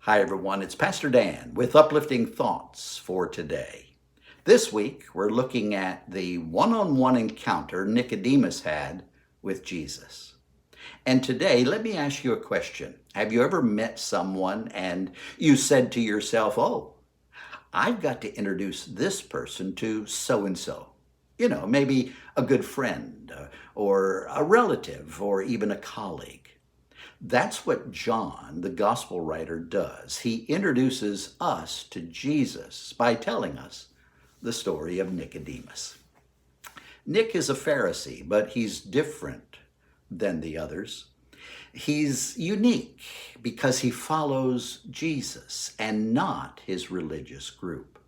Hi, everyone. It's Pastor Dan with uplifting thoughts for today. This week, we're looking at the one-on-one encounter Nicodemus had with Jesus. And today, let me ask you a question. Have you ever met someone and you said to yourself, oh, I've got to introduce this person to so-and-so? Maybe a good friend or a relative or even a colleague. That's what John, the gospel writer, does. He introduces us to Jesus by telling us the story of Nicodemus. Nick is a Pharisee, but he's different than the others. He's unique because he follows Jesus and not his religious group.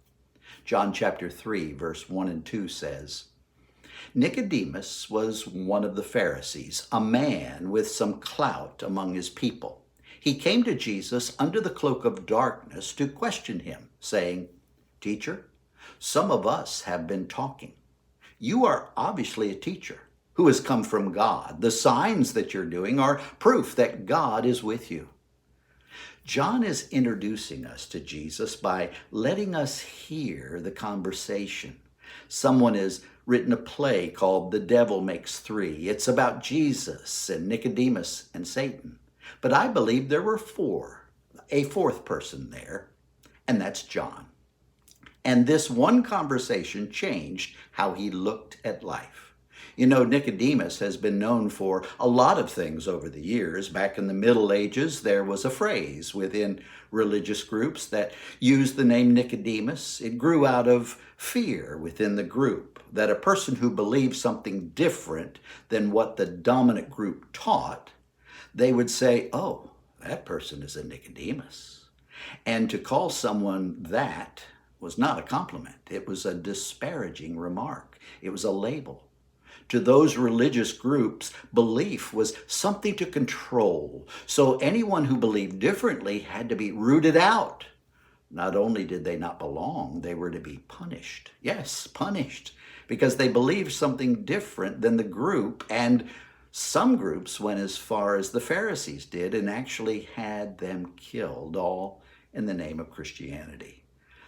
John chapter 3, verse 1 and 2 says, Nicodemus was one of the Pharisees, a man with some clout among his people. He came to Jesus under the cloak of darkness to question him, saying, Teacher, some of us have been talking. You are obviously a teacher who has come from God. The signs that you're doing are proof that God is with you. John is introducing us to Jesus by letting us hear the conversation. Someone has written a play called The Devil Makes Three. It's about Jesus and Nicodemus and Satan. But I believe there were a fourth person there, and that's John. And this one conversation changed how he looked at life. Nicodemus has been known for a lot of things over the years. Back in the Middle Ages, there was a phrase within religious groups that used the name Nicodemus. It grew out of fear within the group, that a person who believed something different than what the dominant group taught, they would say, oh, that person is a Nicodemus. And to call someone that was not a compliment. It was a disparaging remark. It was a label. To those religious groups, belief was something to control. So anyone who believed differently had to be rooted out. Not only did they not belong, they were to be punished. Yes, punished, because they believed something different than the group. And some groups went as far as the Pharisees did and actually had them killed, all in the name of Christianity.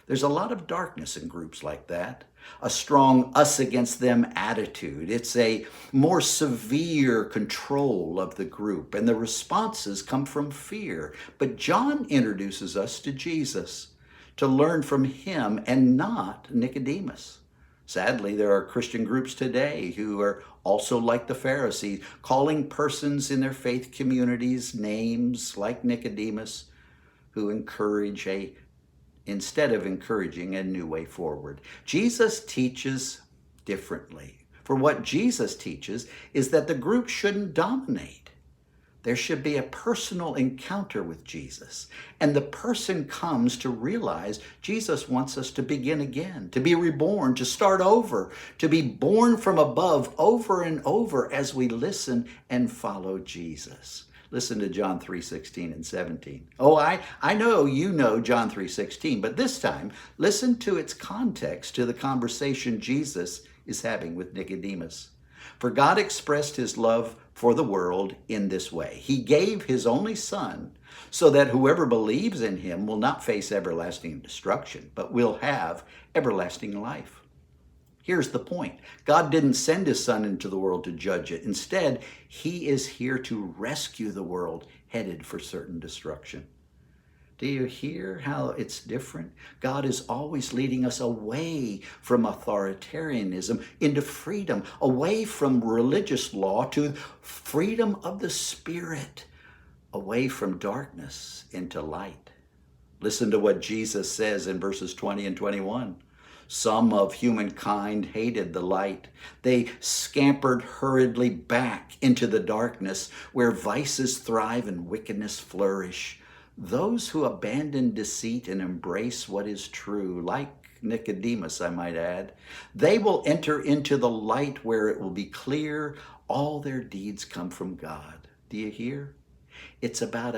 There's a lot of darkness in groups like that, a strong us against them attitude. It's a more severe control of the group, and the responses come from fear. But John introduces us to Jesus to learn from him and not Nicodemus. Sadly, there are Christian groups today who are also like the Pharisees, calling persons in their faith communities names like Nicodemus, who instead of encouraging a new way forward. Jesus teaches differently. For what Jesus teaches is that the group shouldn't dominate. There should be a personal encounter with Jesus. And the person comes to realize Jesus wants us to begin again, to be reborn, to start over, to be born from above over and over as we listen and follow Jesus. Listen to John 3:16 and 17. Oh, I know you know John 3:16, but this time, listen to its context to the conversation Jesus is having with Nicodemus. For God expressed his love for the world in this way. He gave his only Son so that whoever believes in him will not face everlasting destruction, but will have everlasting life. Here's the point. God didn't send his Son into the world to judge it. Instead, he is here to rescue the world headed for certain destruction. Do you hear how it's different? God is always leading us away from authoritarianism into freedom, away from religious law to freedom of the Spirit, away from darkness into light. Listen to what Jesus says in verses 20 and 21. Some of humankind hated the light. They scampered hurriedly back into the darkness where vices thrive and wickedness flourish. Those who abandon deceit and embrace what is true, like Nicodemus, I might add, they will enter into the light where it will be clear all their deeds come from God. Do you hear? It's about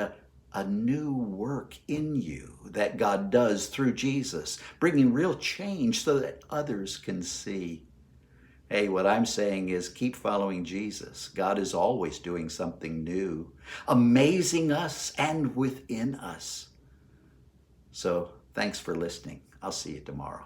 a new work in you that God does through Jesus, bringing real change so that others can see. Hey, what I'm saying is keep following Jesus. God is always doing something new, amazing us and within us. So thanks for listening. I'll see you tomorrow.